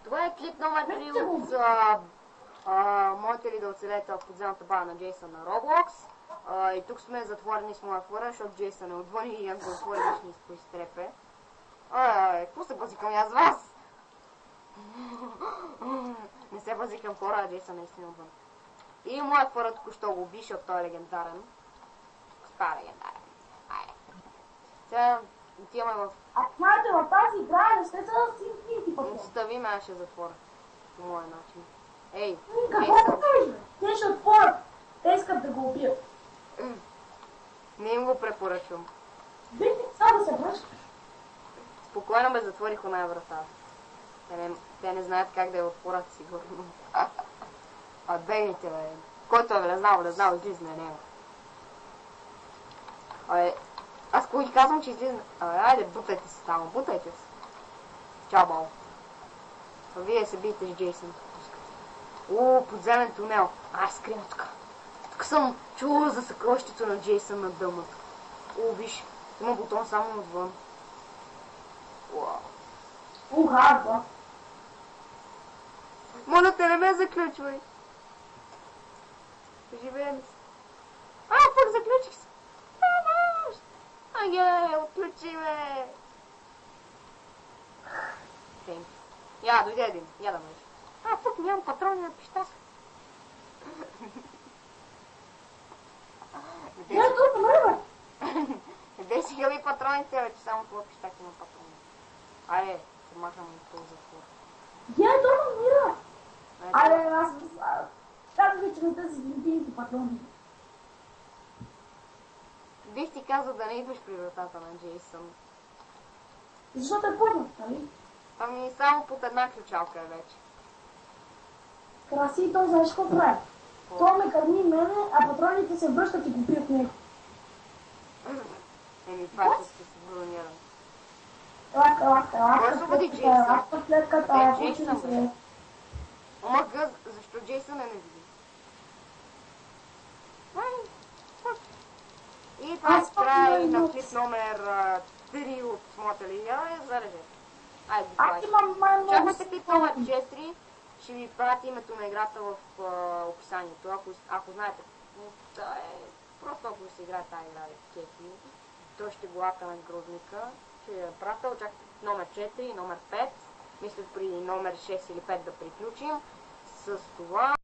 Това е клип номер 3 от Можете ли да оцелете в подземната база на Джейсън на Roblox. И тук сме затворени с моя фора, защото Джейсън е отвън и ако го отворим ще ни поизтрепе. Какво се базикам аз с вас? Не се базикам хора, а Джейсън наистина отвън. И моят фора току-що го уби, защото той е легендарен. Става легендарен. Айде. Сега отиваме в... А знаете, в тази игра не сте за синхити пътя. Остави ме, аз ще затворя. По моя начин. Ей, Какво правиш, бе? Те ще отворят. Те искат да го убият. Не им го препоръчвам. Бихте само да се връщаш. Спокойно ме затворих оная врата. Те не знаят как да я отворят сигурно. Бегайте, бе. Който е влезнал, излизне него. Аз кога ги казвам, че излизне... Айде, бутайте се само, бутайте се. Чао, бал. Вие се бийте с Джейсън. Подземен тунел. Скрия тук. Тук съм чула за съкровището на Джейсън на дъмата. Виж, има бутон само отвън. Гарба. Моля те, не ме заключвай. Живеем се. Пък заключих се. Отключи ме. Я, дойде един. Я да мъж. Пък нямам патрони на пища. Къде си гъби патроните, бе, че само това пищак има патрони. Айде, се махам от този затвор. Я долу мира. Айде, аз казах ви, че не сте си гибилите патрони. Бих ти казал да не идваш при вратата на Джейсън. Защото е пълно, нали? Само под една ключалка е вече. Краси, то знаеш какво прави? То ме кърни мене, а патроните се връщат и го пият него. Това ще се бронирам. Кой освободи Джейсън? Джейсън, бе. Омага, защо Джейсън не види? И това се прави на клип номер 3 от моята линия. Зарежете. Айде, чакайте клип номер 4. Ще ви прати името на играта в описанието, ако знаете. Просто ако се играе тази игра кефи, той ще го лака на грозника. Ще я прата, очаквайте номер 4, номер 5. Мисля при номер 6 или 5 да приключим с това.